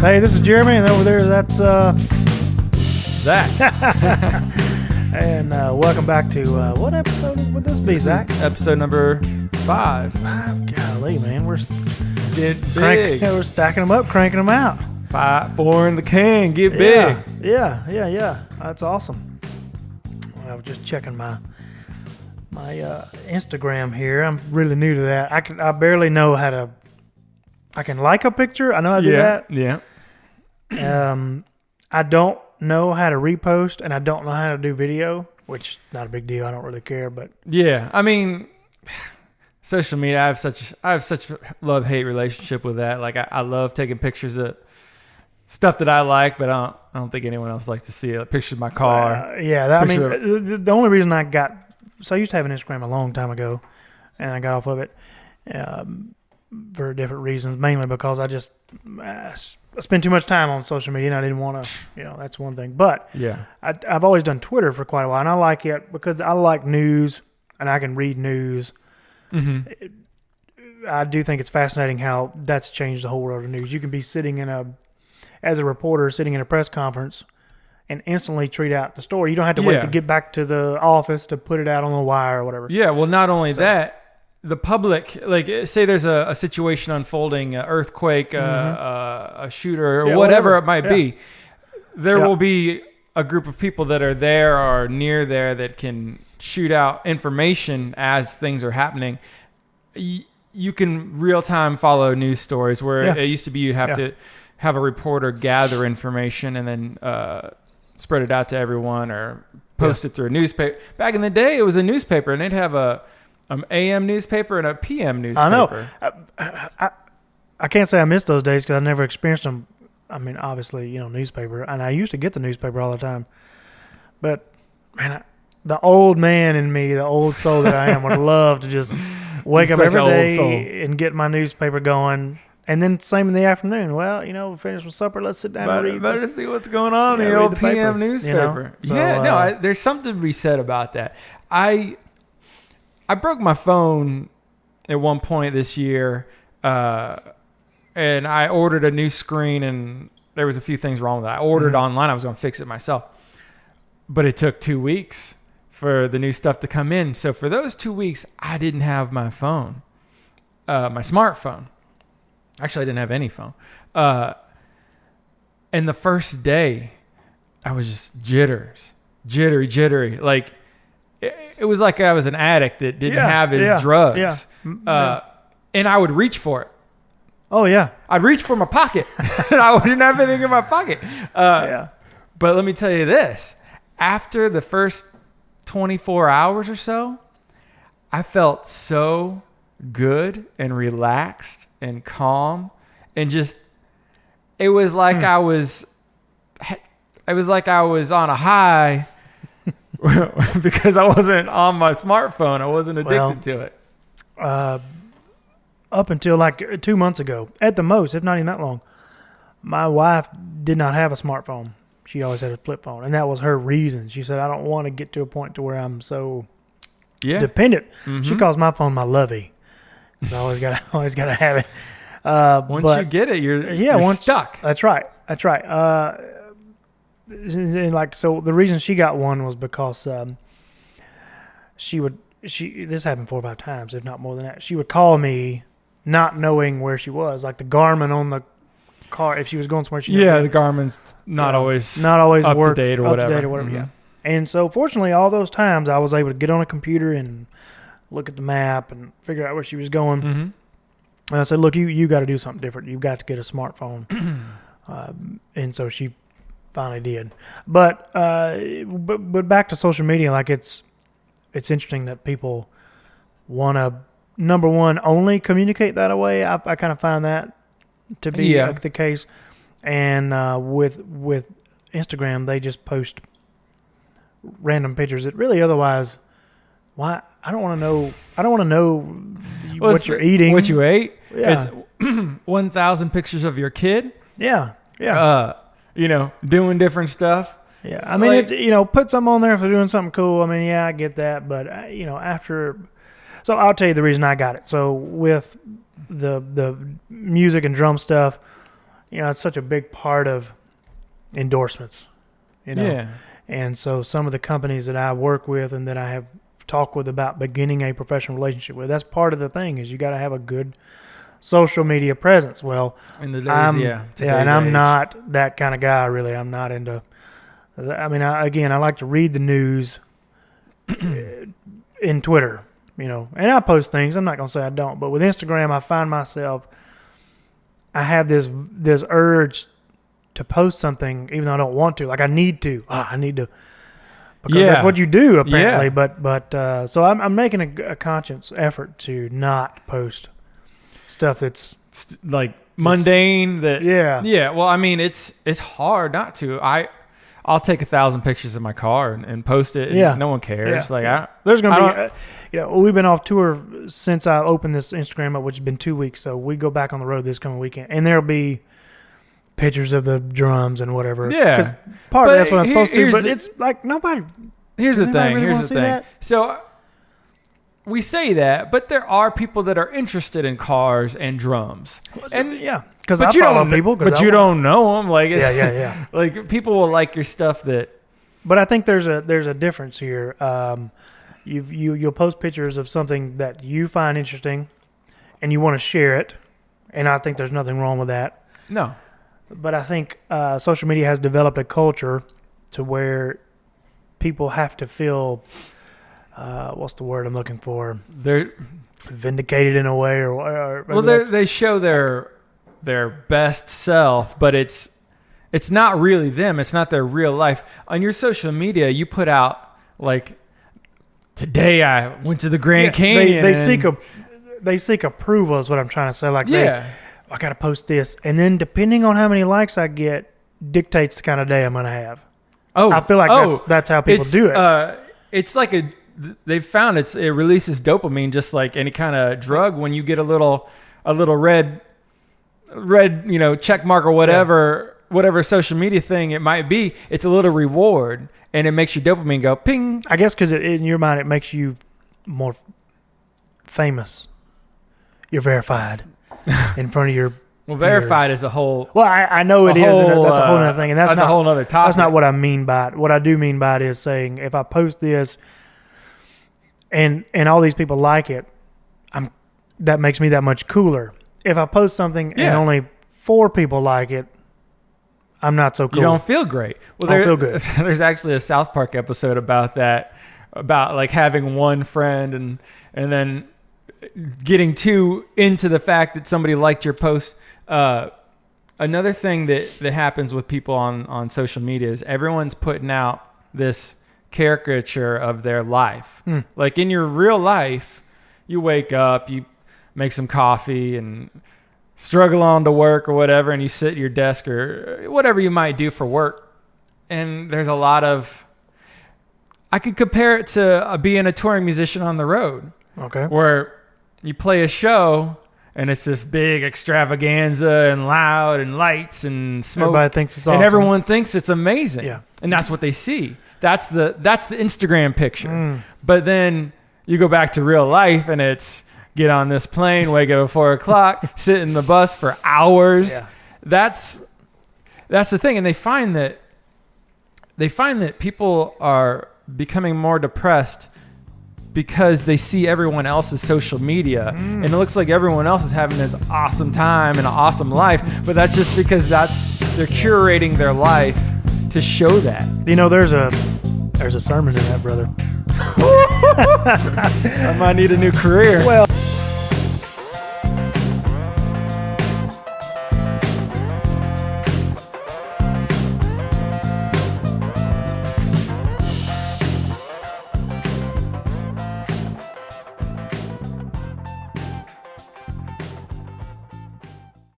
Hey, this is Jeremy, and over there, that's Zach. And welcome back to what episode would this be, Zach? Episode number 5. Golly, man, we're Get big. we're stacking them up, cranking them out. 5, 4 in the can. Get big. Yeah. That's awesome. I was just checking my Instagram here. I'm really new to that. I barely know how to. I can like a picture. I know how to do that. Yeah. I don't know how to repost, and I don't know how to do video, which is not a big deal. I don't really care, but Yeah. I mean, social media. I have such a love-hate relationship with that. Like I love taking pictures of stuff that I like, but I don't think anyone else likes to see it. Like pictures of my car. The only reason I used to have an Instagram a long time ago, and I got off of it for different reasons, mainly because I spend too much time on social media, and I didn't want to, that's one thing. But Yeah. I've always done Twitter for quite a while, and I like it because I like news, and I can read news. Mm-hmm. I do think it's fascinating how that's changed the whole world of news. You can be as a reporter, sitting in a press conference and instantly tweet out the story. You don't have to wait to get back to the office to put it out on the wire or whatever. Yeah, well, not only that, the public, like, say there's a situation unfolding, an earthquake, a shooter, or whatever it might be. There will be a group of people that are there or near there that can shoot out information as things are happening. You can real-time follow news stories where it used to be you'd have to have a reporter gather information and then spread it out to everyone or post it through a newspaper. Back in the day, it was a newspaper, and they'd have an AM newspaper and a PM newspaper. I know. I can't say I miss those days because I never experienced them. I mean, obviously, newspaper, and I used to get the newspaper all the time. But man, the old man in me, the old soul that I am, would love to just wake up every day and get my newspaper going. And then same in the afternoon. Well, we finished with supper. Let's sit down and read. Better see what's going on in the old PM newspaper. So, there's something to be said about that. I broke my phone at one point this year, and I ordered a new screen, and there was a few things wrong with it. I ordered online. I was going to fix it myself. But it took 2 weeks for the new stuff to come in. So for those 2 weeks, I didn't have my phone, my smartphone. Actually, I didn't have any phone. And the first day, I was just jittery. Like, it was like I was an addict that didn't have his drugs. Yeah. And I would reach for it. Oh, yeah. I'd reach for my pocket. And I didn't have anything in my pocket. But let me tell you this. After the first 24 hours or so, I felt so good and relaxed and calm, and just it was like I was on a high because I wasn't on my smartphone. I wasn't addicted to it. Up until like 2 months ago, at the most, if not even that long, my wife did not have a smartphone. She always had a flip phone, and that was her reason. She said, I don't want to get to a point to where I'm so dependent. Mm-hmm. She calls my phone my lovey. So I always gotta have it. Once you get it, you're stuck. That's right. And so the reason she got one was because this happened 4 or 5 times, if not more than that. She would call me not knowing where she was, like the Garmin on the car. If she was going somewhere, the Garmin's not always up to date or whatever. Mm-hmm. Yeah. And so fortunately, all those times I was able to get on a computer and look at the map and figure out where she was going. Mm-hmm. And I said, look, you got to do something different. You've got to get a smartphone. And so she finally did. But back to social media, like it's interesting that people want to, number one, only communicate that way. I kind of find that to be the case. And with Instagram, they just post random pictures that really otherwise, why? I don't want to know what you're eating. What you ate. Yeah. It's 1,000 pictures of your kid. Yeah. Doing different stuff. Yeah. I mean, put something on there if they're doing something cool. I mean, yeah, I get that. But, so I'll tell you the reason I got it. So with the music and drum stuff, it's such a big part of endorsements, Yeah. And so some of the companies that I work with and that I have talked with about beginning a professional relationship with, that's part of the thing is you got to have a good social media presence. Well, In the days, and I'm not that kind of guy, really. I'm not into, I mean, I like to read the news in Twitter, and I post things. I'm not going to say I don't, but with Instagram, I find myself, I have this urge to post something, even though I don't want to. Like I need to, because that's what you do apparently. Yeah. But so I'm making a conscious effort to not post stuff that's like mundane. Yeah. Well, I mean, it's hard not to. I'll take 1,000 pictures of my car and post it. And no one cares. Yeah. Like there's gonna be, we've been off tour since I opened this Instagram up, which has been 2 weeks. So we go back on the road this coming weekend, and there'll be pictures of the drums and whatever. Yeah, because partly that's what I'm supposed to. But it's like nobody. Here's the thing. Really Here's the thing. That? So we say that, but there are people that are interested in cars and drums. And because I follow people, but you don't know them. Like yeah. Like people will like your stuff that. But I think there's a difference here. You'll post pictures of something that you find interesting, and you want to share it, and I think there's nothing wrong with that. No. But I think social media has developed a culture to where people have to feel, what's the word I'm looking for? They're vindicated in a way, or well, they show their best self, but it's not really them. It's not their real life. On your social media, you put out like, today I went to the Grand Canyon. They seek approval is what I'm trying to say. Like I got to post this. And then depending on how many likes I get dictates the kind of day I'm going to have. I feel like that's how people do it. It's like they've found it releases dopamine just like any kind of drug. When you get a little red, check mark or whatever social media thing it might be, it's a little reward and it makes your dopamine go ping. I guess because in your mind it makes you more famous. You're verified in front of your verified peers. is a whole. Well, I know it is. And that's a whole other thing, and that's not a whole other topic. That's not what I mean by it. What I do mean by it is saying if I post this, and all these people like it, that makes me that much cooler. If I post something and only 4 people like it, I'm not so cool. You don't feel great. Well, I don't feel good. There's actually a South Park episode about that, about like having one friend and then getting too into the fact that somebody liked your post. Another thing that happens with people on social media is everyone's putting out this caricature of their life. Like in your real life, you wake up, you make some coffee and struggle on to work or whatever, and you sit at your desk or whatever you might do for work. And there's a lot of, I could compare it to being a touring musician on the road. Okay. Where you play a show and it's this big extravaganza and loud and lights and smoke. Everybody thinks it's awesome. And everyone thinks it's amazing. Yeah. And that's what they see. That's the Instagram picture. But then you go back to real life and it's get on this plane, wake up at 4 o'clock, sit in the bus for hours. Yeah. That's the thing. And they find that people are becoming more depressed because they see everyone else's social media and it looks like everyone else is having this awesome time and an awesome life, but that's just because they're curating their life to show that. There's a sermon in that, brother. I might need a new career. Well,